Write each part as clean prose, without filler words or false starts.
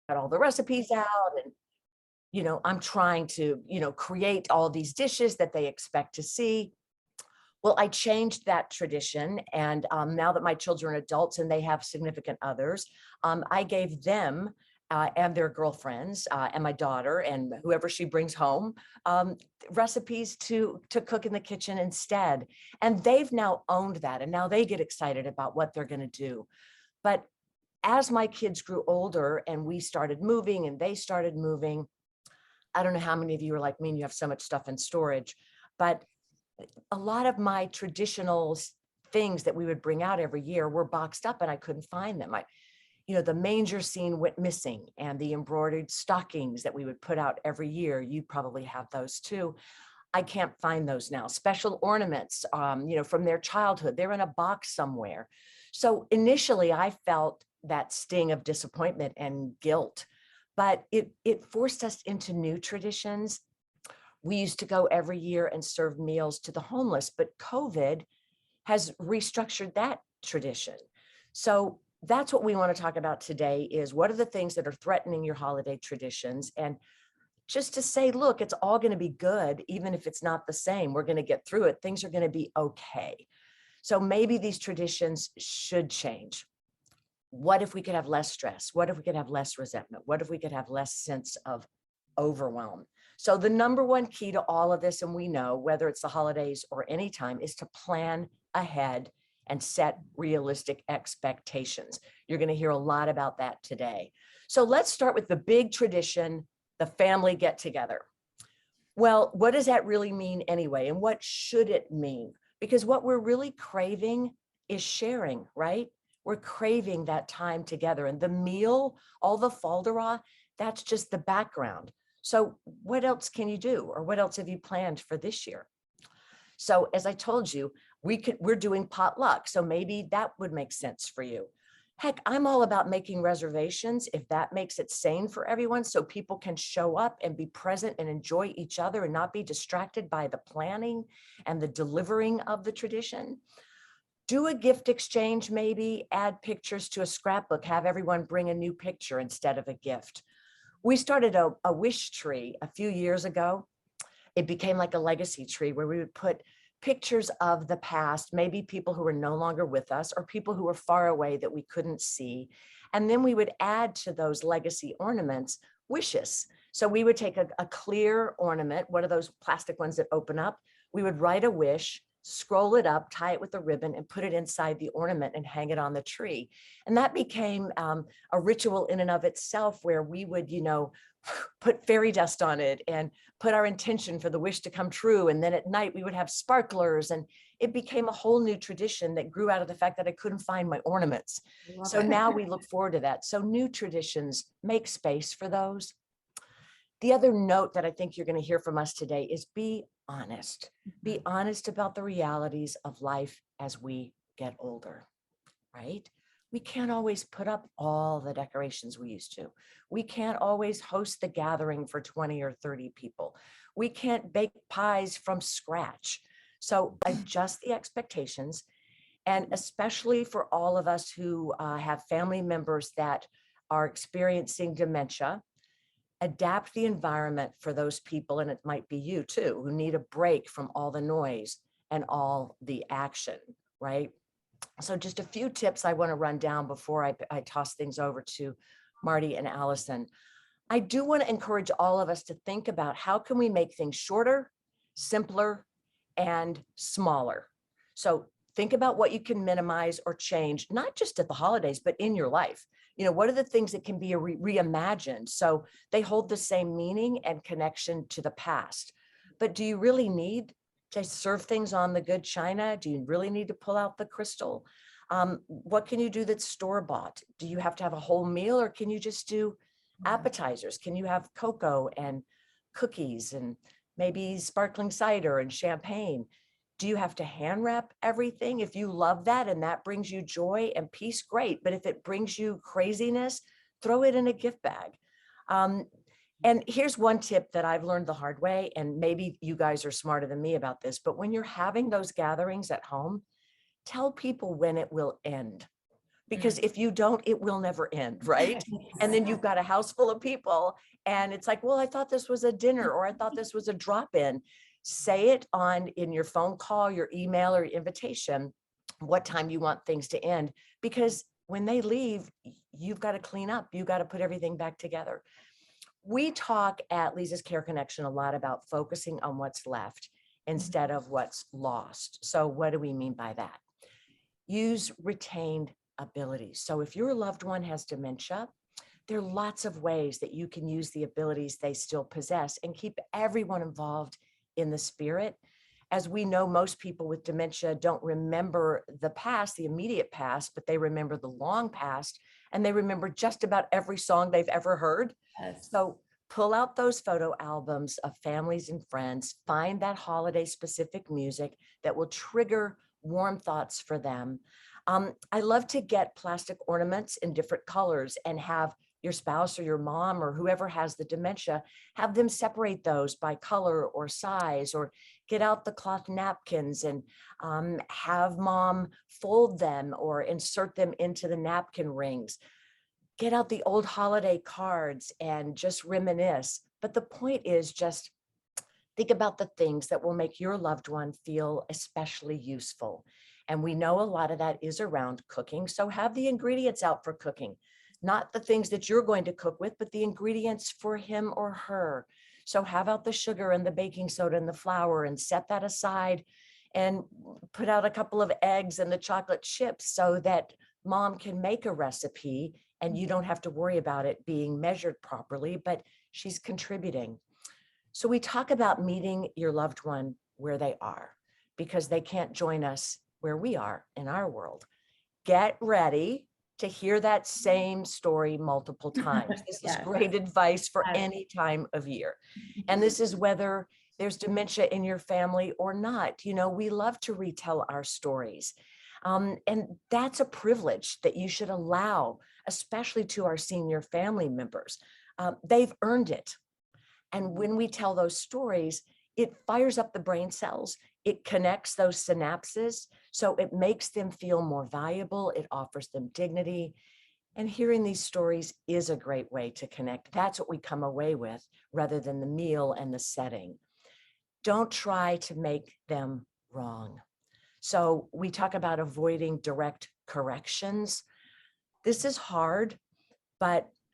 got all the recipes out, and I'm trying to, create all these dishes that they expect to see. Well, I changed that tradition. And now that my children are adults and they have significant others, I gave them and their girlfriends and my daughter and whoever she brings home um, recipes to cook in the kitchen instead. And they've now owned that. And now they get excited about what they're going to do. But as my kids grew older and we started moving and they started moving, I don't know how many of you are like me and you have so much stuff in storage, but a lot of my traditional things that we would bring out every year were boxed up and I couldn't find them. The manger scene went missing, and the embroidered stockings that we would put out every year, you probably have those too. I can't find those now. Special ornaments, from their childhood, they're in a box somewhere. So initially I felt that sting of disappointment and guilt, but it forced us into new traditions. We used to go every year and serve meals to the homeless, but COVID has restructured that tradition. So that's what we want to talk about today is what are the things that are threatening your holiday traditions? And just to say, look, it's all going to be good, even if it's not the same. We're going to get through it. Things are going to be okay. So maybe these traditions should change. What if we could have less stress? What if we could have less resentment? What if we could have less sense of overwhelm? So the number one key to all of this, and we know whether it's the holidays or any time, is to plan ahead and set realistic expectations. You're going to hear a lot about that today. So let's start with the big tradition, the family get together. Well, what does that really mean anyway? And what should it mean? Because what we're really craving is sharing, right? We're craving that time together, and the meal, all the falderah, that's just the background. So what else can you do? Or what else have you planned for this year? So as I told you, we're doing potluck. So maybe that would make sense for you. Heck, I'm all about making reservations if that makes it sane for everyone so people can show up and be present and enjoy each other and not be distracted by the planning and the delivering of the tradition. Do a gift exchange, maybe add pictures to a scrapbook, have everyone bring a new picture instead of a gift. We started a wish tree a few years ago. It became like a legacy tree where we would put pictures of the past, maybe people who were no longer with us or people who were far away that we couldn't see. And then we would add to those legacy ornaments wishes. So we would take a clear ornament, one of those plastic ones that open up. We would write a wish, scroll it up, tie it with a ribbon, and put it inside the ornament and hang it on the tree. And that became a ritual in and of itself where we would, put fairy dust on it and put our intention for the wish to come true. And then at night we would have sparklers, and it became a whole new tradition that grew out of the fact that I couldn't find my ornaments. So now we look forward to that. So new traditions, make space for those. The other note that I think you're going to hear from us today is be honest. Be honest about the realities of life as we get older, right? We can't always put up all the decorations we used to. We can't always host the gathering for 20 or 30 people. We can't bake pies from scratch. So adjust the expectations. And especially for all of us who have family members that are experiencing dementia, adapt the environment for those people, and it might be you too, who need a break from all the noise and all the action, right? So just a few tips I want to run down before I toss things over to Marti and Allison. I do want to encourage all of us to think about how can we make things shorter, simpler, and smaller. So think about what you can minimize or change, not just at the holidays, but in your life. What are the things that can be reimagined so they hold the same meaning and connection to the past? But do you really need to serve things on the good china? Do you really need to pull out the crystal? What can you do that's store-bought? Do you have to have a whole meal, or can you just do appetizers? Can you have cocoa and cookies and maybe sparkling cider and champagne? Do you have to hand wrap everything? If you love that and that brings you joy and peace, great. But if it brings you craziness, throw it in a gift bag. And here's one tip that I've learned the hard way, and maybe you guys are smarter than me about this, but when you're having those gatherings at home, tell people when it will end. because if you don't, it will never end, right? And then you've got a house full of people and it's like, well, I thought this was a dinner or I thought this was a drop-in. Say it in your phone call, your email, or your invitation, what time you want things to end, because when they leave, you've got to clean up. You got to put everything back together. We talk at Leeza's Care Connection a lot about focusing on what's left instead of what's lost. So what do we mean by that? Use retained abilities. So if your loved one has dementia, there are lots of ways that you can use the abilities they still possess and keep everyone involved in the spirit. As we know, most people with dementia don't remember the past, the immediate past, but they remember the long past, and they remember just about every song they've ever heard. Yes. So pull out those photo albums of families and friends, find that holiday specific music that will trigger warm thoughts for them. I love to get plastic ornaments in different colors and have your spouse or your mom or whoever has the dementia, have them separate those by color or size, or get out the cloth napkins and have mom fold them or insert them into the napkin rings. Get out the old holiday cards and just reminisce. But the point is just think about the things that will make your loved one feel especially useful. And we know a lot of that is around cooking. So have the ingredients out for cooking, not the things that you're going to cook with, but the ingredients for him or her. So have out the sugar and the baking soda and the flour and set that aside and put out a couple of eggs and the chocolate chips so that mom can make a recipe and you don't have to worry about it being measured properly, but she's contributing. So we talk about meeting your loved one where they are because they can't join us where we are in our world. Get ready to hear that same story multiple times. This is great advice for any time of year. And this is whether there's dementia in your family or not. You know, we love to retell our stories. And that's a privilege that you should allow, especially to our senior family members. They've earned it. And when we tell those stories, it fires up the brain cells. It connects those synapses. So it makes them feel more valuable. It offers them dignity. And hearing these stories is a great way to connect. That's what we come away with rather than the meal and the setting. Don't try to make them wrong. So we talk about avoiding direct corrections. This is hard,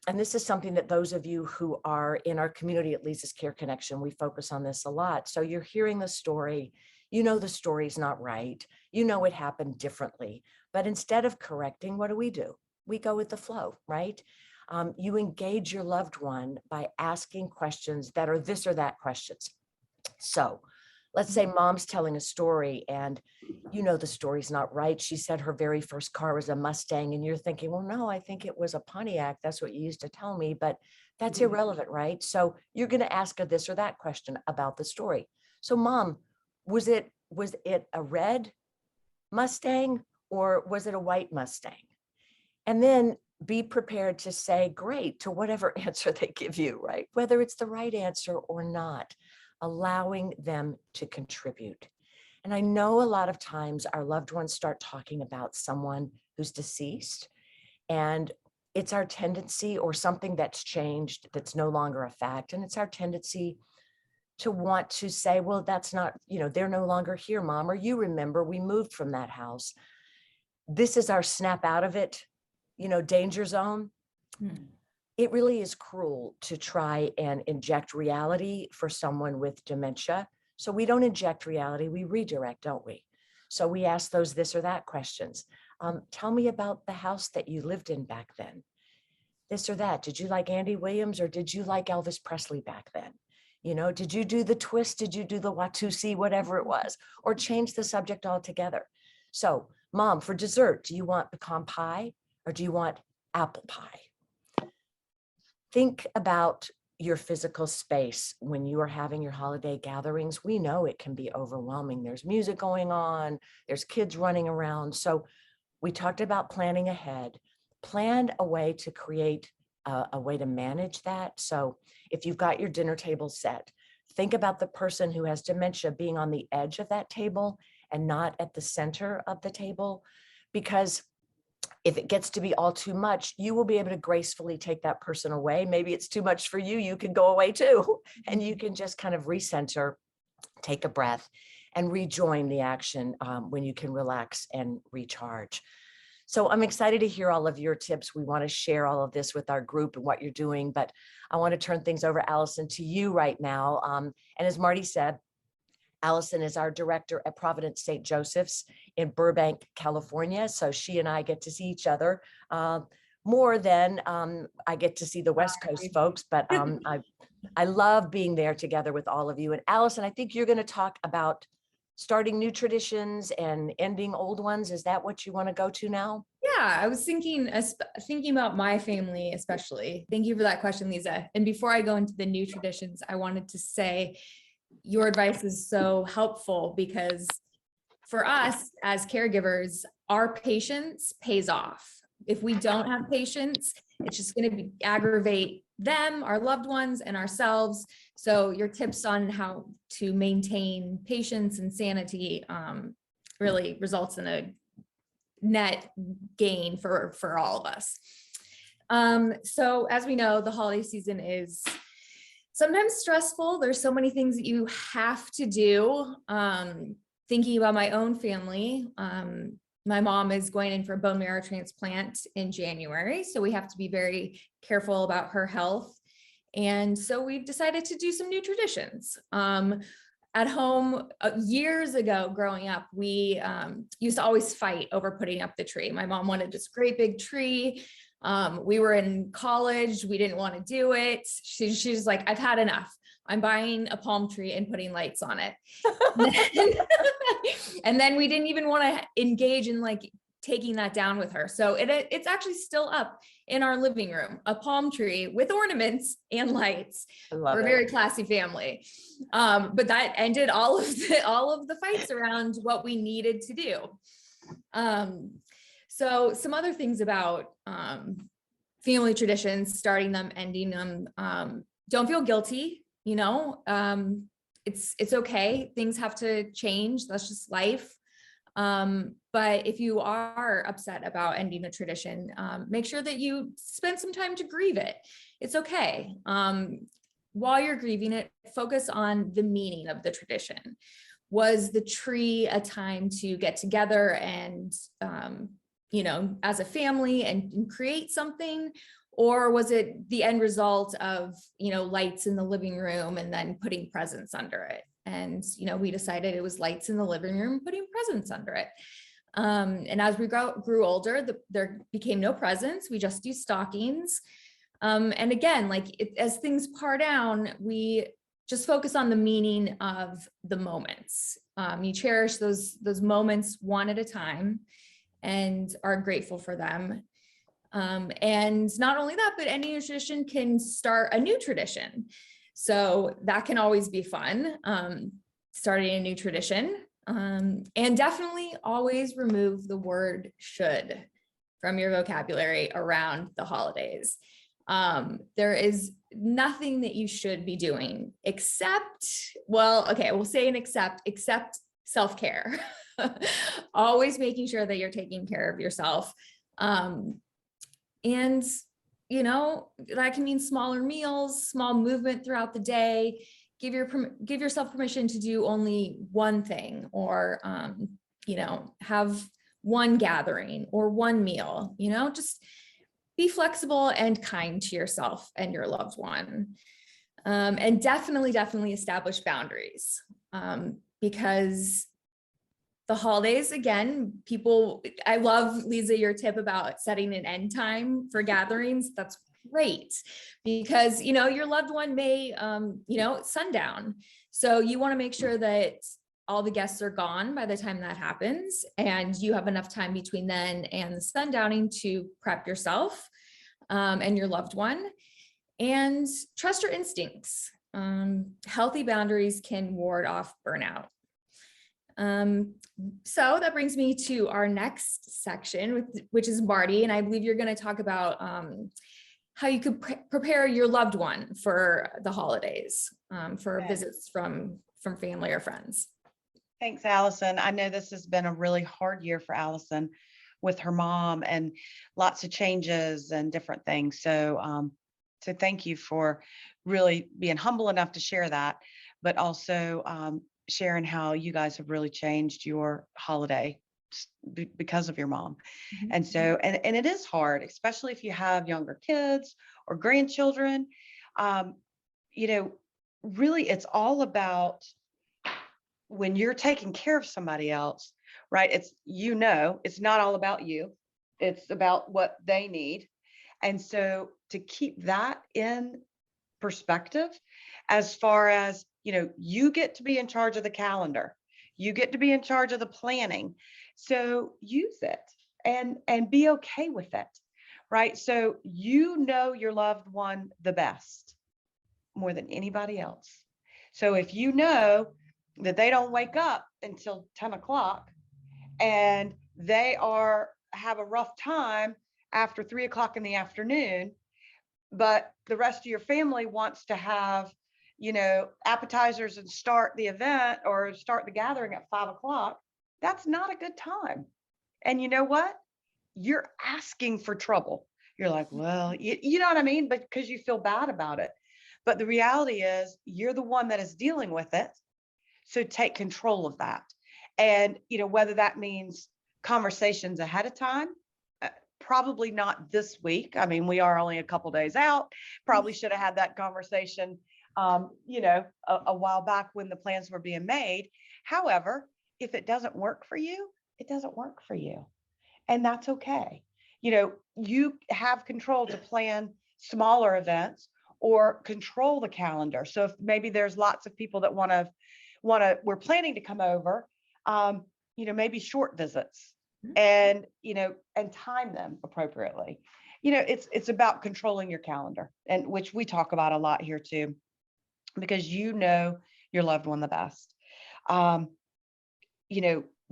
and this is something that those of you who are in our community at Leeza's Care Connection, we focus on this a lot. So you're hearing the story, you know the story's not right, you know it happened differently, but instead of correcting, what do? We go with the flow, right? You engage your loved one by asking questions that are this or that questions. So let's say mom's telling a story and you know the story's not right. She said her very first car was a Mustang and you're thinking, well, no, I think it was a Pontiac. That's what you used to tell me, but that's irrelevant, right? So you're going to ask her this or that question about the story. So mom, was it a red Mustang or was it a white Mustang? And then be prepared to say great to whatever answer they give you, right? Whether it's the right answer or not, allowing them to contribute. And I know a lot of times our loved ones start talking about someone who's deceased, and it's our tendency, or something that's changed that's no longer a fact. And it's our tendency to want to say, well, that's not, they're no longer here, mom, or you remember we moved from that house. This is our snap out of it, danger zone. It really is cruel to try and inject reality for someone with dementia. So we don't inject reality, we redirect, don't we? So we ask those this or that questions. Tell me about the house that you lived in back then. This or that. Did you like Andy Williams or did you like Elvis Presley back then? Did you do the twist? Did you do the Watusi, whatever it was, or change the subject altogether? So, mom, for dessert, do you want pecan pie or do you want apple pie? Think about your physical space when you are having your holiday gatherings. We know it can be overwhelming. There's music going on, there's kids running around. So we talked about planning ahead, plan a way to create a way to manage that. So if you've got your dinner table set, think about the person who has dementia being on the edge of that table and not at the center of the table, because If it gets to be all too much, you will be able to gracefully take that person away. Maybe it's too much for you. You can go away too, and you can just kind of recenter, take a breath, and rejoin the action when you can relax and recharge. So I'm excited to hear all of your tips. We want to share all of this with our group and what you're doing, but I want to turn things over, Allison, to you right now. And as Marti said, Allison is our director at Providence St. Joseph's in Burbank, California. So she and I get to see each other more than I get to see the West Coast folks, but I love being there together with all of you. And Allison, I think you're going to talk about starting new traditions and ending old ones. Is that what you want to go to now? Yeah, I was thinking about my family, especially. Thank you for that question, Leeza. And before I go into the new traditions, I wanted to say your advice is so helpful, because for us as caregivers, our patience pays off. If we don't have patience, it's just going to aggravate them, our loved ones, and ourselves. So your tips on how to maintain patience and sanity really results in a net gain for all of us. So as we know, the holiday season is sometimes stressful. There's so many things that you have to do. Thinking about my own family, my mom is going in for a bone marrow transplant in January, so we have to be very careful about her health. And so we've decided to do some new traditions. At home, years ago, growing up, we used to always fight over putting up the tree. My mom wanted this great big tree. We were in college. We didn't want to do it. She's like, I've had enough. I'm buying a palm tree and putting lights on it. And then we didn't even want to engage in like taking that down with her. So it's actually still up in our living room, a palm tree with ornaments and lights. We're a very classy family. But that ended all of the fights around what we needed to do. So some other things about family traditions, starting them, ending them, don't feel guilty, it's okay. Things have to change. That's just life. But if you are upset about ending a tradition, make sure that you spend some time to grieve it. It's okay. While you're grieving it, focus on the meaning of the tradition. Was the tree a time to get together and, as a family and create something? Or was it the end result of, lights in the living room and then putting presents under it? And, we decided it was lights in the living room, putting presents under it. And as we grew older, there became no presents. We just used stockings. And again, as things par down, we just focus on the meaning of the moments. You cherish those moments one at a time and are grateful for them. And not only that, but any new tradition can start a new tradition. So that can always be fun, starting a new tradition. And definitely always remove the word should from your vocabulary around the holidays. There is nothing that you should be doing except self-care. Always making sure that you're taking care of yourself. And that can mean smaller meals, small movement throughout the day. Give yourself permission to do only one thing, or have one gathering or one meal. Just be flexible and kind to yourself and your loved one. And definitely establish boundaries, because the holidays, again, I love, Leeza, your tip about setting an end time for gatherings. That's great, because, your loved one may, sundown. So you want to make sure that all the guests are gone by the time that happens, and you have enough time between then and the sundowning to prep yourself and your loved one, and trust your instincts. Healthy boundaries can ward off burnout. So that brings me to our next section, which is Marti, and I believe you're going to talk about how you could prepare your loved one for the holidays, for visits from family or friends. Thanks, Allison. I know this has been a really hard year for Allison. with her mom, and lots of changes and different things. So thank you for really being humble enough to share that, but also sharing how you guys have really changed your holiday because of your mom. Mhm. And so, and it is hard, especially if you have younger kids or grandchildren. Um, you know, really, it's all about when you're taking care of somebody else, right? It's not all about you. It's about what they need. And so to keep that in perspective, as far as, you get to be in charge of the calendar, you get to be in charge of the planning. So use it and be okay with it, right? So your loved one the best more than anybody else. So if you know that they don't wake up until 10 o'clock and they have a rough time after 3 o'clock in the afternoon, but the rest of your family wants to have, appetizers and start the event or start the gathering at 5 o'clock, that's not a good time. And you know what? You're asking for trouble. You're like, well, you know what I mean? But because you feel bad about it. But the reality is you're the one that is dealing with it. So take control of that. And, whether that means conversations ahead of time, probably not this week. I mean, we are only a couple days out. Probably should have had that conversation, a while back when the plans were being made. However, if it doesn't work for you, it doesn't work for you. And that's okay. You have control to plan smaller events or control the calendar. So if maybe there's lots of people that we're planning to come over, maybe short visits and, and time them appropriately. It's about controlling your calendar, and which we talk about a lot here too, because your loved one the best. Um,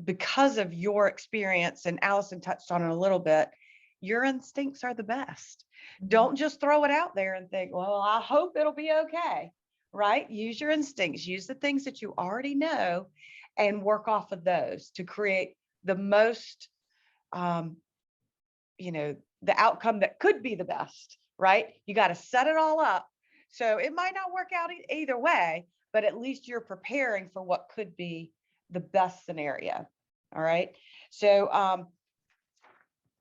because of your experience, and Allison touched on it a little bit, your instincts are the best. Don't just throw it out there and think, well, I hope it'll be okay, right? Use your instincts, use the things that you already know and work off of those to create the most, the outcome that could be the best, right? You got to set it all up. So it might not work out either way, but at least you're preparing for what could be the best scenario. All right. So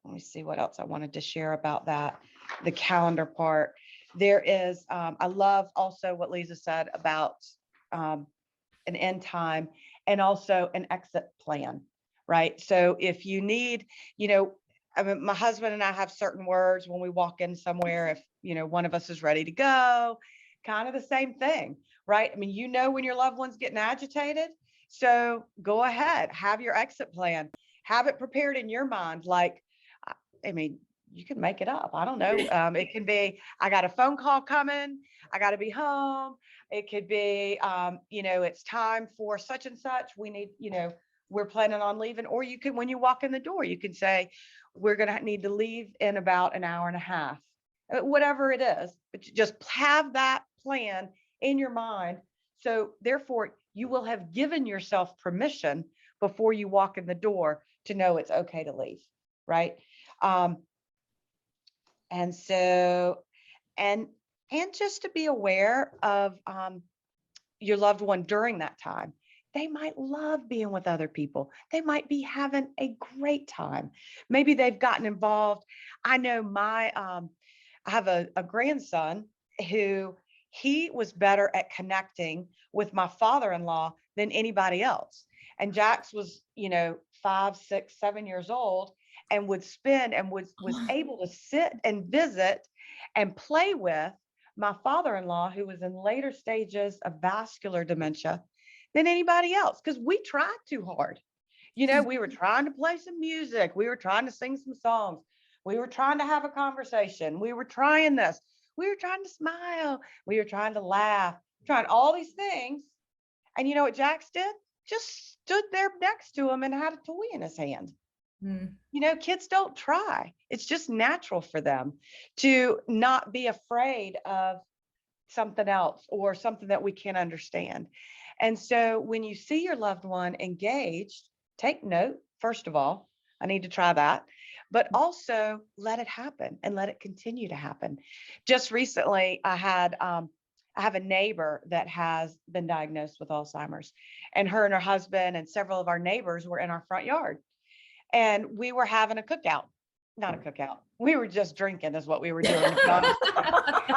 let me see what else I wanted to share about that. The calendar part. There is, I love also what Leeza said about an end time and also an exit plan, right? So if you need, I mean, my husband and I have certain words when we walk in somewhere, if, one of us is ready to go, kind of the same thing, right? I mean, when your loved one's getting agitated. So go ahead, have your exit plan, have it prepared in your mind. Like, I mean, you can make it up. I don't know. It can be, I got a phone call coming. I got to be home. It could be, it's time for such and such. We need, we're planning on leaving. Or you can, when you walk in the door, you can say, we're going to need to leave in about an hour and a half, whatever it is. But you just have that plan in your mind. So therefore, you will have given yourself permission before you walk in the door to know it's okay to leave, right? And so, and just to be aware of your loved one during that time. They might love being with other people. They might be having a great time. Maybe they've gotten involved. I know I have a grandson who he was better at connecting with my father-in-law than anybody else. And Jax was, 5, 6, 7 years old and would spend and was able to sit and visit and play with my father-in-law, who was in later stages of vascular dementia, than anybody else, because we tried too hard. We were trying to play some music. We were trying to sing some songs. We were trying to have a conversation. We were trying this. We were trying to smile. We were trying to laugh, trying all these things. And you know what Jax did? Just stood there next to him and had a toy in his hand. Kids don't try. It's just natural for them to not be afraid of something else or something that we can't understand. And so when you see your loved one engaged, take note, first of all, I need to try that. but also let it happen and let it continue to happen. Just recently, I have a neighbor that has been diagnosed with Alzheimer's, and her husband and several of our neighbors were in our front yard, and we were having a cookout. Not a cookout. We were just drinking, is what we were doing. To be honest with you.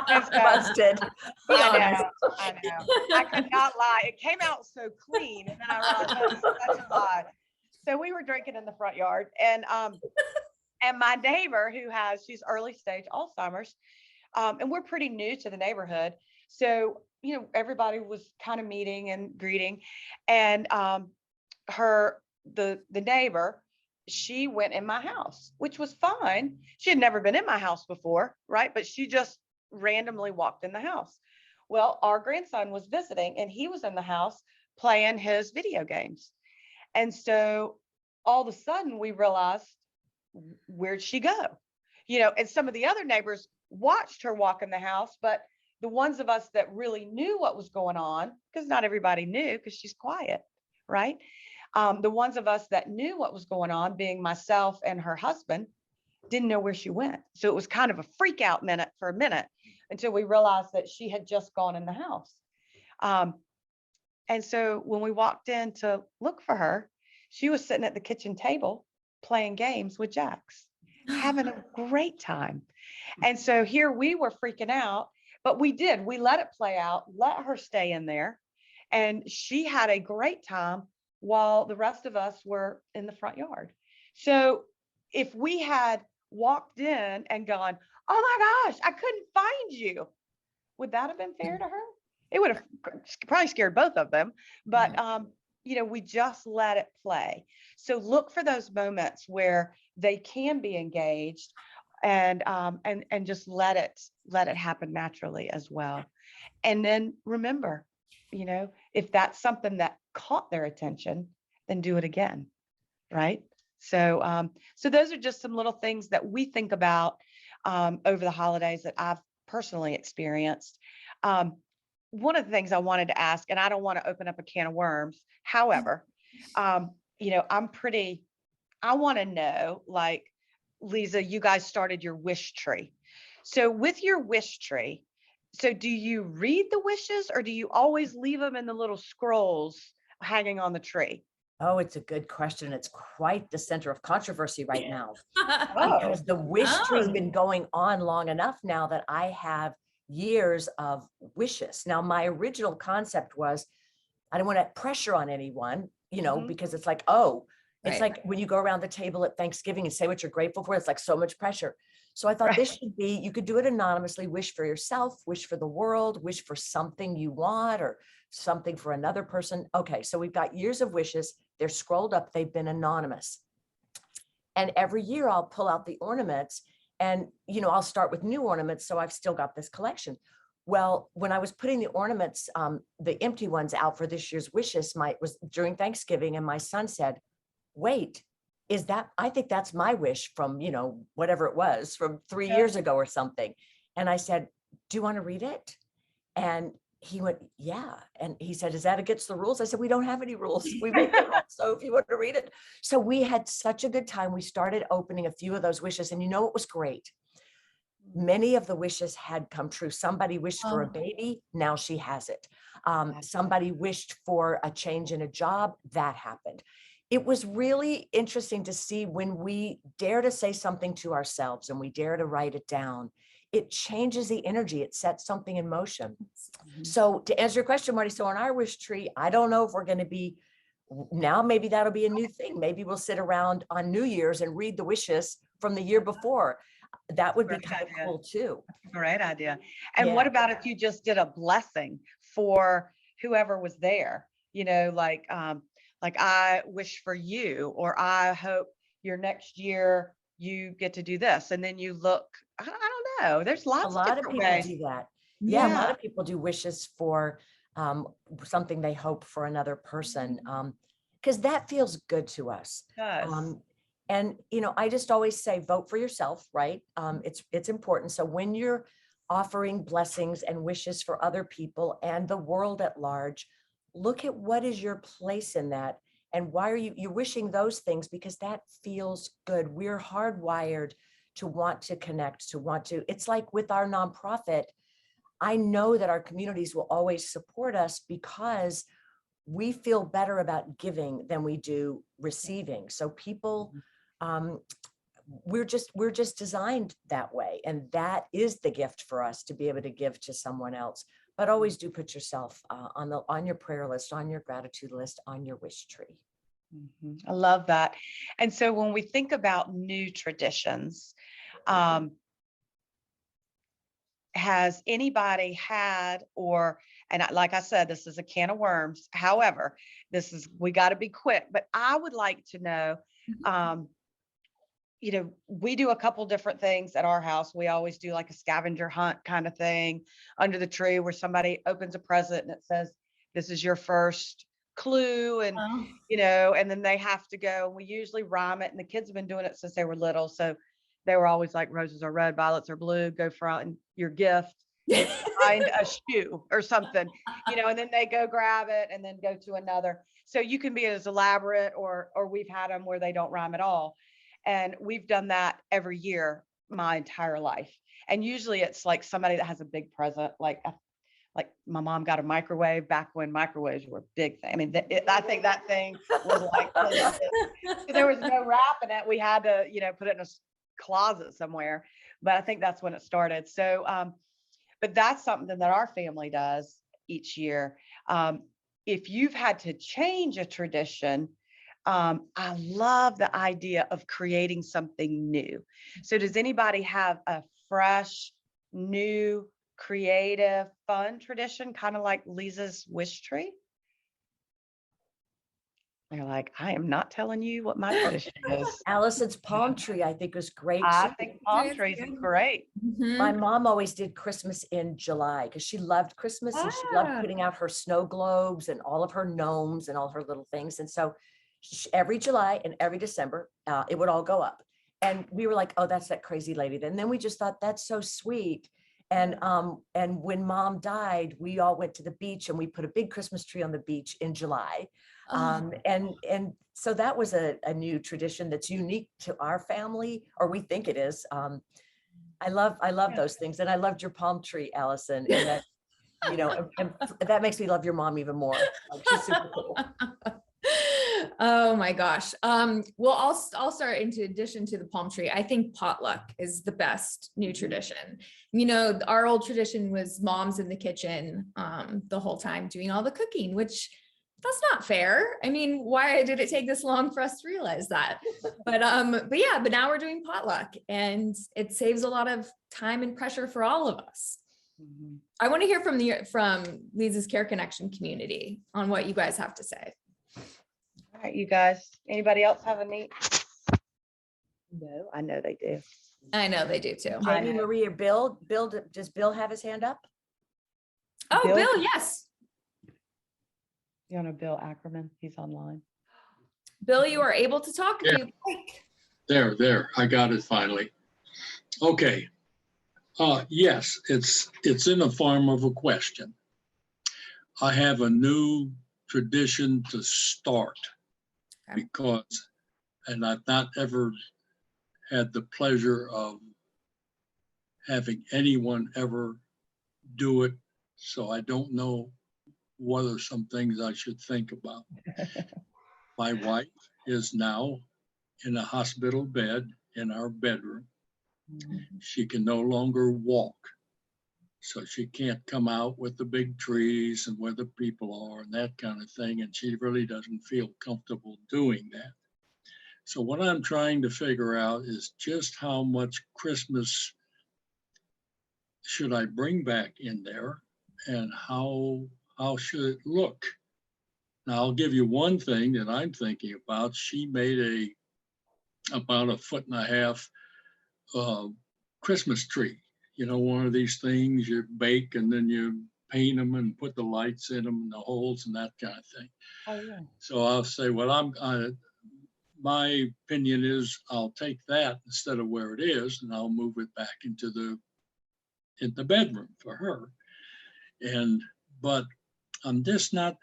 And so- Busted. Be honest. I know. I could not lie. It came out so clean, and then I realized that's such a lie. So we were drinking in the front yard, and my neighbor she's early stage Alzheimer's, and we're pretty new to the neighborhood. So, everybody was kind of meeting and greeting, and the neighbor, she went in my house, which was fine. She had never been in my house before, right? But she just randomly walked in the house. Well, our grandson was visiting, and he was in the house playing his video games. And so all of a sudden we realized, where'd she go? And some of the other neighbors watched her walk in the house, but the ones of us that really knew what was going on, because not everybody knew because she's quiet, right? The ones of us that knew what was going on, being myself and her husband, didn't know where she went. So it was kind of a freak out for a minute until we realized that she had just gone in the house. And so when we walked in to look for her, she was sitting at the kitchen table playing games with Jax, having a great time. And so here we were freaking out, but we let it play out, let her stay in there. And she had a great time while the rest of us were in the front yard. So if we had walked in and gone, oh my gosh, I couldn't find you, would that have been fair to her? It would have probably scared both of them, but we just let it play. So look for those moments where they can be engaged, and just let it happen naturally as well. And then remember, if that's something that caught their attention, then do it again, right? So those are just some little things that we think about over the holidays that I've personally experienced. One of the things I wanted to ask, and I don't want to open up a can of worms. However, I want to know, like, Leeza, you guys started your wish tree. So with your wish tree, so do you read the wishes, or do you always leave them in the little scrolls hanging on the tree? Oh, it's a good question. It's quite the center of controversy right now, Oh, because the wish tree has been going on long enough now that I have years of wishes. Now, my original concept was I don't want to pressure on anyone, because it's like, it's like when you go around the table at Thanksgiving and say what you're grateful for, it's like so much pressure. So I thought this should be, you could do it anonymously, wish for yourself, wish for the world, wish for something you want or something for another person. Okay, so we've got years of wishes. They're scrolled up. They've been anonymous. And every year I'll pull out the ornaments and, I'll start with new ornaments. So I've still got this collection. Well, when I was putting the ornaments, the empty ones out for this year's wishes, was during Thanksgiving, and my son said, wait, I think that's my wish from, whatever it was from 3 years ago or something. And I said, do you want to read it? And he went, yeah. And he said, is that against the rules? I said, we don't have any rules. We make the rules. So if you want to read it. So we had such a good time. We started opening a few of those wishes, and it was great. Many of the wishes had come true. Somebody wished for a baby. Now she has it. Somebody wished for a change in a job. That happened. It was really interesting to see when we dare to say something to ourselves and we dare to write it down, it changes the energy. It sets something in motion. So to answer your question, Marty, so on our wish tree, I don't know if we're going to be now, maybe that'll be a new thing. Maybe we'll sit around on New Year's and read the wishes from the year before. That would be kind of cool too. Great idea. And what about if you just did a blessing for whoever was there? Like I wish for you, or I hope your next year you get to do this. And then you look, I don't know. There's lots of different people ways. do that. Yeah, a lot of people do wishes for something they hope for another person, because that feels good to us. And I just always say, vote for yourself, right? It's important. So when you're offering blessings and wishes for other people and the world at large, look at what is your place in that, And why are you're wishing those things? Because that feels good. We're hardwired to want to connect, to want to, it's like with our nonprofit, I know that our communities will always support us because we feel better about giving than we do receiving. So people, we're just designed that way. And that is the gift for us, to be able to give to someone else. But always do put yourself on your prayer list, on your gratitude list, on your wish tree. I love that. And so when we think about new traditions, has anybody had, and like I said, this is a can of worms. However, we got to be quick, but I would like to know, we do a couple different things at our house. We always do like a scavenger hunt kind of thing under the tree where somebody opens a present and it says, this is your first clue. And, and then they have to go, and we usually rhyme it. And the kids have been doing it since they were little. So they were always like, roses are red, violets are blue, go find your gift, find a shoe or something, and then they go grab it and then go to another. So you can be as elaborate, or we've had them where they don't rhyme at all. And we've done that every year, my entire life. And usually it's like somebody that has a big present, like my mom got a microwave back when microwaves were a big thing. I mean, I think that thing was like, there was no wrap in it. We had to, put it in a closet somewhere. But I think that's when it started. So, but that's something that our family does each year. If you've had to change a tradition, I love the idea of creating something new. So does anybody have a fresh, new, creative, fun tradition, kind of like Leeza's wish tree? They're like, I am not telling you what my tradition is. Allison's palm tree, I think, was great I too. think palm trees is great. My mom always did Christmas in July because she loved Christmas and she loved putting out her snow globes and all of her gnomes and all her little things. And so every July and every December, it would all go up. And we were like, oh, that's that crazy lady. And then we just thought, that's so sweet. And when Mom died, we all went to the beach and we put a big Christmas tree on the beach in July. And so that was a new tradition that's unique to our family, or we think it is. I love those things. And I loved your palm tree, Allison. And that, and that makes me love your mom even more. Like, she's super cool. Oh my gosh. Well, I'll start. Into addition to the palm tree, I think potluck is the best new tradition. Our old tradition was mom's in the kitchen the whole time doing all the cooking, which that's not fair. I mean, why did it take this long for us to realize that? But now we're doing potluck, and it saves a lot of time and pressure for all of us. I want to hear from Leeza's Care Connection community on what you guys have to say. All right, you guys, anybody else have a neat? No, I know they do. I know they do too. Jamie, Marie, or Bill, does Bill have his hand up? Oh, Bill, yes. You know Bill Ackerman? He's online. Bill, you are able to talk if you'd like. There, I got it finally. Okay. Yes, it's in the form of a question. I have a new tradition to start because, and I've not ever had the pleasure of having anyone ever do it, so I don't know what are some things I should think about. My wife is now in a hospital bed in our bedroom. She can no longer walk, so she can't come out with the big trees and where the people are and that kind of thing, and she really doesn't feel comfortable doing that. So what I'm trying to figure out is just how much Christmas should I bring back in there, and how should it look? Now, I'll give you one thing that I'm thinking about. She made about 1.5 foot Christmas tree. One of these things you bake and then you paint them and put the lights in them and the holes and that kind of thing. Oh, yeah. So I'll say, well, my opinion is I'll take that instead of where it is, and I'll move it back into the bedroom for her. But I'm just not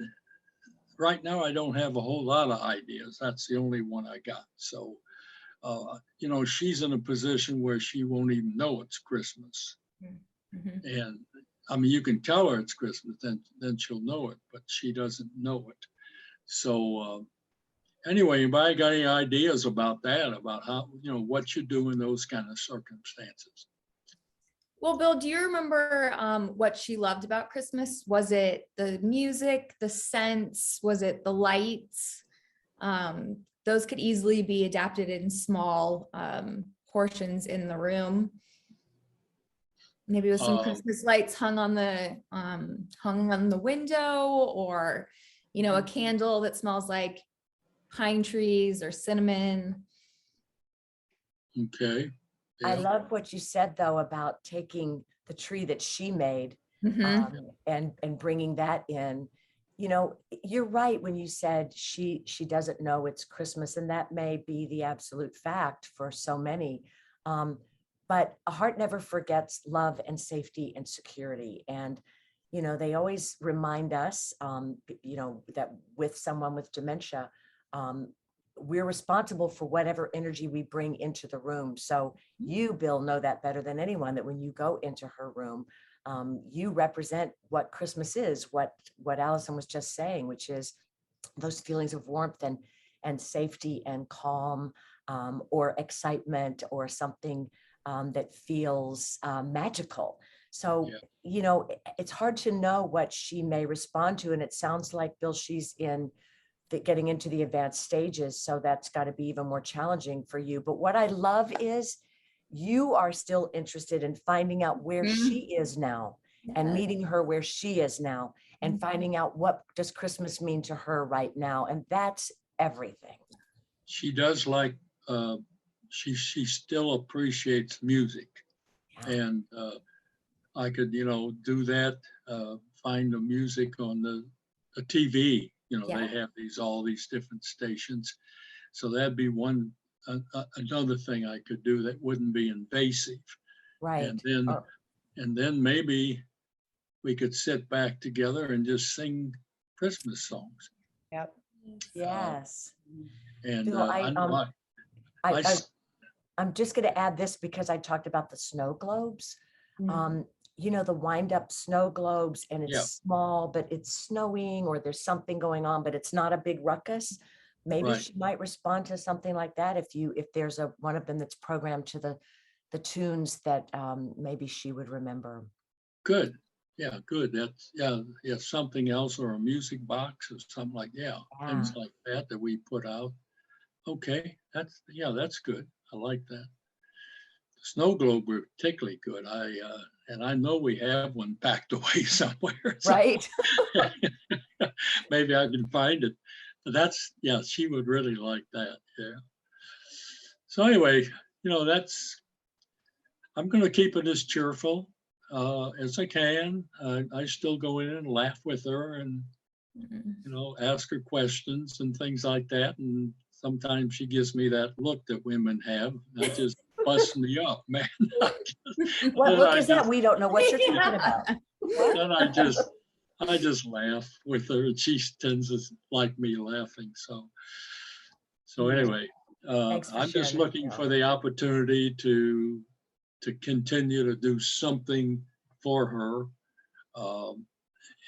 right now I don't have a whole lot of ideas. That's the only one I got. So, you know, she's in a position where she won't even know it's Christmas. Mhm. And I mean, you can tell her it's Christmas, then she'll know it, but she doesn't know it. So anyway, anybody got any ideas about that, about how, you know, what you do in those kind of circumstances? Well, Bill, do you remember what she loved about Christmas? Was it the music, the scents? Was it the lights? Those could easily be adapted in small portions in the room. Maybe with some Um, Christmas lights hung on the window, or, you know, a candle that smells like pine trees or cinnamon. Okay. I Yeah. love what you said though about taking the tree that she made Mhm. and bringing that in. You know, you're right when you said she doesn't know it's Christmas, and that may be the absolute fact for so many. But a heart never forgets love and safety and security. And you know, they always remind us, you know, that with someone with dementia, um, we're responsible for whatever energy we bring into the room. So you, Bill, know that better than anyone, that when you go into her room, you represent what Christmas is, what Allison was just saying, which is those feelings of warmth and safety and calm, or excitement, or something that feels magical. So, Yeah. you know, it's hard to know what she may respond to. And it sounds like, Bill, she's in getting into the advanced stages. So that's got to be even more challenging for you. But what I love is you are still interested in finding out where she is now and Yes. meeting her where she is now and finding out what does Christmas mean to her right now. And that's everything. She does like, she still appreciates music. Yeah. And I could, you know, do that, find the music on the TV. You know, Yeah. they have all these different stations. So that'd be one, another thing I could do that wouldn't be invasive. Right. And then maybe we could sit back together and just sing Christmas songs. Yep. Yes. And Bill, I know I I'm just going to add this because I talked about the snow globes. Mhm. You know, the wind up snow globes, and it's Yeah. small, but it's snowing or there's something going on, but it's not a big ruckus. Maybe Right. she might respond to something like that if there's one of them that's programmed to the tunes that maybe she would remember. Good. Yeah, good. That's, yeah, something else, or a music box or something like, yeah, things Yeah. like that we put out. Okay, that's good. I like that. Snow globe were particularly good. And I know we have one packed away somewhere. So Right. maybe I can find it. But yeah, she would really like that. Yeah. So anyway, you know, I'm going to keep it as cheerful as I can. I still go in and laugh with her and, Mhm. you know, ask her questions and things like that. And sometimes she gives me that look that women have. That just busts me up, man. What Then look I is that? just, We don't know what you're talking about. then I just laugh with her, and she tends to like me laughing. So anyway, Thanks for I'm just sharing that, looking Bill. for the opportunity to continue to do something for her. Um,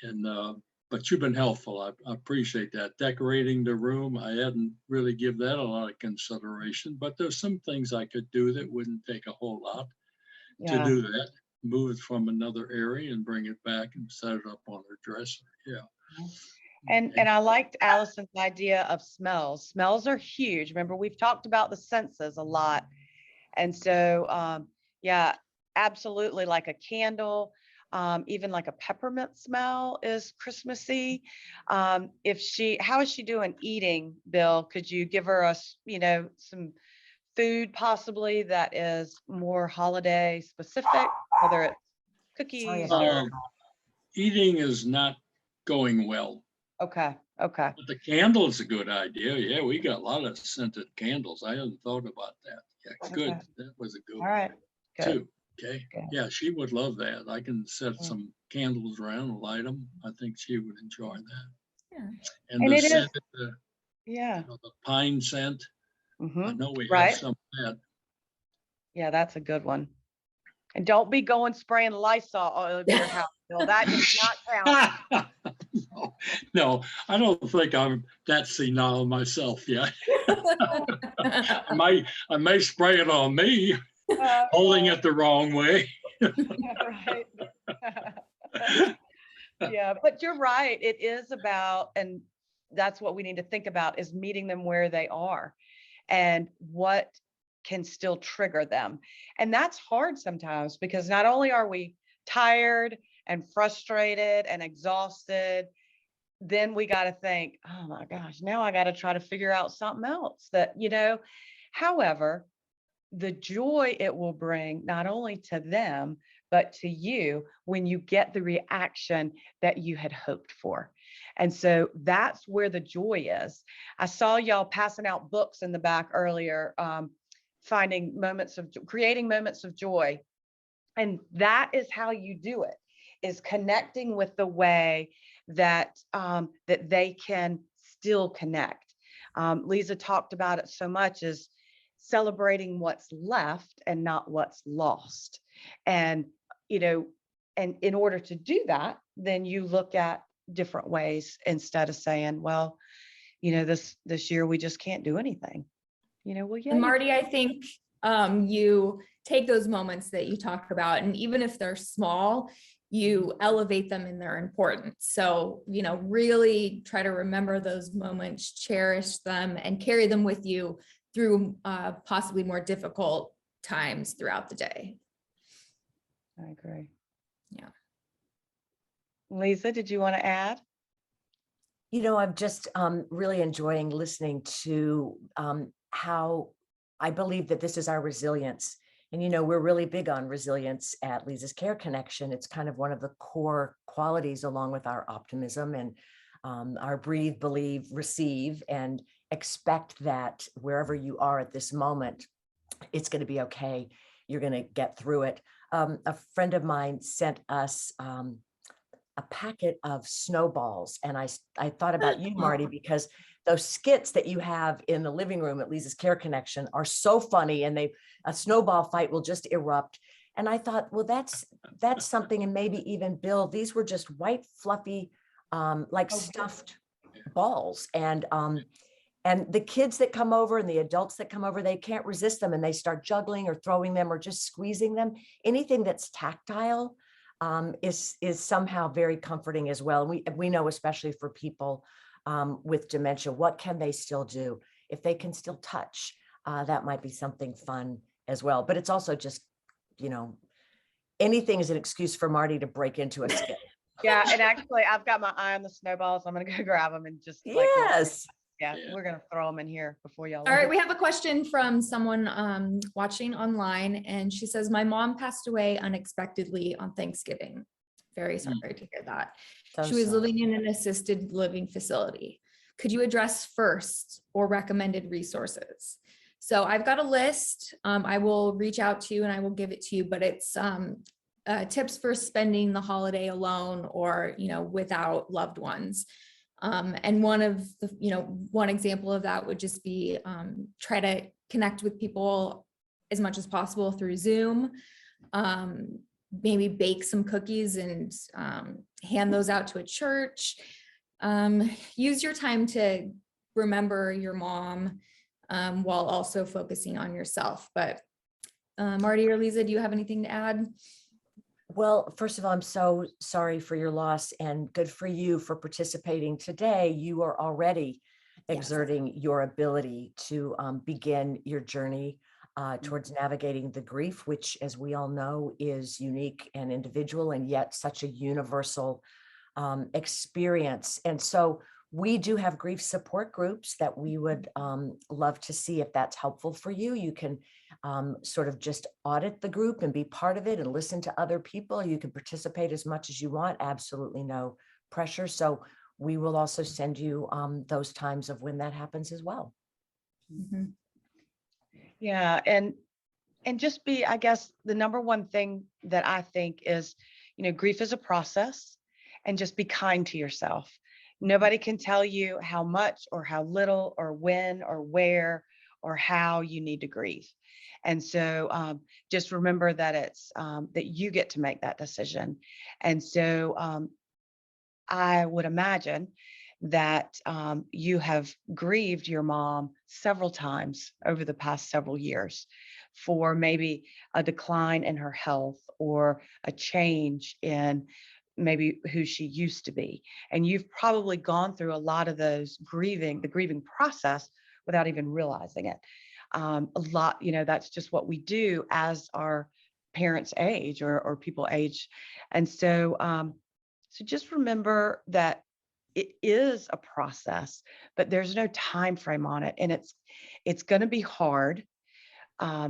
and but you've been helpful. I appreciate that. Decorating the room, I hadn't really give that a lot of consideration, but there's some things I could do that wouldn't take a whole lot to Yeah. do that. Move it from another area and bring it back and set it up on her dresser. Yeah. And I liked Allison's idea of smells. Smells are huge. Remember, we've talked about the senses a lot. And so, yeah, absolutely, like a candle, even like a peppermint smell is Christmassy. How is she doing eating, Bill? Could you give her some food possibly that is more holiday specific, whether it's Sorry cookies about or, that. Eating is not going well. okay, okay. But the candle is a good idea. Yeah, we got a lot of scented candles. I hadn't thought about that. Yeah, good. Okay. That was a good All right, one good, too. Okay. good. Yeah, she would love that. I can set Mm. some candles around and light them. I think she would enjoy that. And And the it is, scent, yeah. the pine scent. I Mhm. know we have Right. some of that. Yeah, that's a good one. And don't be going spraying Lysol all over your house, Bill. That does not count. No, no, I don't think I'm that senile myself yet. I may spray it on me, holding it the wrong way. Right. Yeah, but you're right. It is about, and that's what we need to think about, is meeting them where they are and what can still trigger them. And that's hard sometimes because not only are we tired and frustrated and exhausted, then we got to think, oh my gosh, now I got to try to figure out something else that, however, the joy it will bring not only to them, but to you when you get the reaction that you had hoped for. And so that's where the joy is. I saw y'all passing out books in the back earlier, creating moments of joy. And that is how you do it, is connecting with the way that that they can still connect. Leeza talked about it so much, is celebrating what's left and not what's lost. And, and in order to do that, then you look at different ways instead of saying, well, this year we just can't do anything. Well, yeah, And Marty, I think you take those moments that you talk about, and even if they're small, you elevate them in their importance. So, really try to remember those moments, cherish them, and carry them with you through possibly more difficult times throughout the day. I agree. Yeah. Leeza, did you want to add? I'm just really enjoying listening to how I believe that this is our resilience. And, we're really big on resilience at Leeza's Care Connection. It's kind of one of the core qualities, along with our optimism and our breathe, believe, receive, and expect that wherever you are at this moment, it's going to be okay. You're going to get through it. A friend of mine sent us a packet of snowballs. And I thought about you, Marty, because those skits that you have in the living room at Leeza's Care Connection are so funny, and a snowball fight will just erupt. And I thought, well, that's something. And maybe even Bill, these were just white, fluffy, stuffed balls. And the kids that come over and the adults that come over, they can't resist them, and they start juggling or throwing them or just squeezing them. Anything that's tactile is somehow very comforting as well. And we know, especially for people with dementia, what can they still do? If they can still touch, that might be something fun as well. But it's also just, anything is an excuse for Marty to break into a skit. Yeah, and actually, I've got my eye on the snowballs. I'm gonna go grab them and just Yes. yeah, we're gonna throw them in here before y'all. All right, we have a question from someone watching online, and she says, my mom passed away unexpectedly on Thanksgiving. Very sorry to hear that. So She was sorry. living in an assisted living facility. Could you address first or recommended resources? So I've got a list. I will reach out to you and I will give it to you, but it's tips for spending the holiday alone or, without loved ones. And one example of that would just be try to connect with people as much as possible through Zoom. Maybe bake some cookies and hand those out to a church. Use your time to remember your mom while also focusing on yourself. But Marty or Leeza, do you have anything to add? Well, first of all, I'm so sorry for your loss, and good for you for participating today. You are already exerting your ability to begin your journey towards navigating the grief, which, as we all know, is unique and individual, and yet such a universal experience. And so we do have grief support groups that we would love to see if that's helpful for you. You can sort of just audit the group and be part of it and listen to other people. You can participate as much as you want, absolutely no pressure. So we will also send you those times of when that happens as well. Mm-hmm. Yeah, and just be, I guess, the number one thing that I think is, grief is a process, and just be kind to yourself. Nobody can tell you how much or how little or when or where or how you need to grieve. And so just remember that it's that you get to make that decision. And so I would imagine that you have grieved your mom several times over the past several years for maybe a decline in her health or a change in maybe who she used to be. And you've probably gone through a lot of those the grieving process without even realizing it. A lot, that's just what we do as our parents age or people age. And so, so just remember that it is a process, but there's no time frame on it, and it's going to be hard, but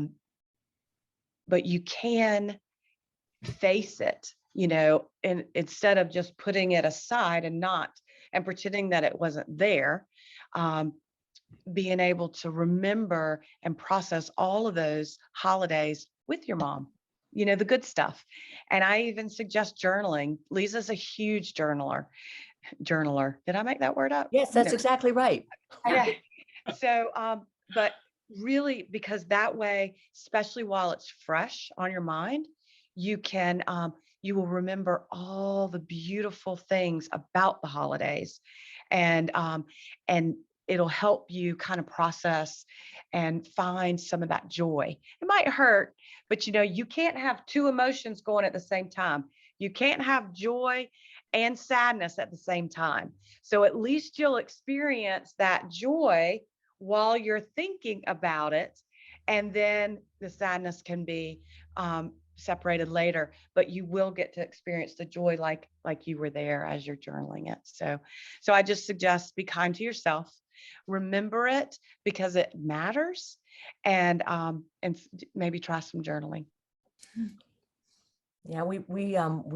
you can face it, and instead of just putting it aside and pretending that it wasn't there, being able to remember and process all of those holidays with your mom, the good stuff. And I even suggest journaling. Lisa's a huge journaler. Did I make that word up? Yes, that's exactly right. Yeah. So, but really, because that way, especially while it's fresh on your mind, you can, you will remember all the beautiful things about the holidays, and it'll help you kind of process and find some of that joy. It might hurt, but you can't have two emotions going at the same time. You can't have joy and sadness at the same time. So at least you'll experience that joy while you're thinking about it. And then the sadness can be separated later, but you will get to experience the joy like you were there as you're journaling it. So I just suggest be kind to yourself, remember it because it matters, and maybe try some journaling. Yeah, we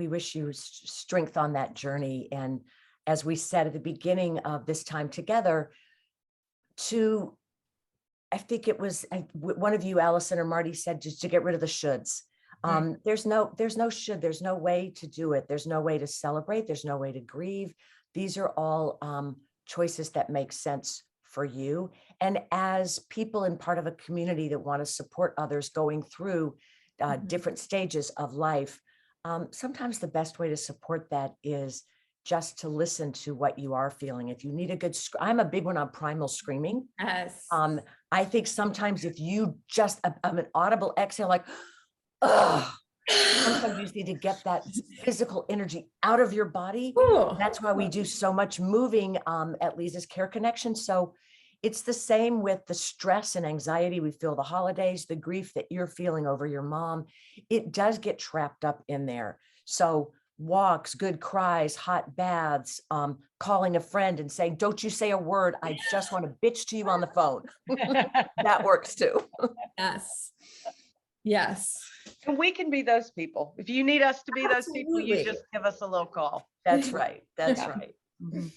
wish you strength on that journey. And as we said at the beginning of this time together, I think it was one of you, Allison or Marty, said just to get rid of the shoulds. There's no should, there's no way to do it. There's no way to celebrate. There's no way to grieve. These are all choices that make sense for you. And as people in part of a community that want to support others going through different stages of life, sometimes the best way to support that is just to listen to what you are feeling. If you need a good, I'm a big one on primal screaming. Yes. I think sometimes if you just an audible exhale, like, oh, sometimes you just need to get that physical energy out of your body. Ooh. That's why we do so much moving at Leeza's Care Connection. So it's the same with the stress and anxiety we feel the holidays, the grief that you're feeling over your mom. It does get trapped up in there. So walks, good cries, hot baths, calling a friend and saying, don't you say a word. I just want to bitch to you on the phone. That works too. Yes. Yes. And we can be those people. If you need us to be those people, you Absolutely. just give us a little call. That's right. That's Yeah. right. Mhm.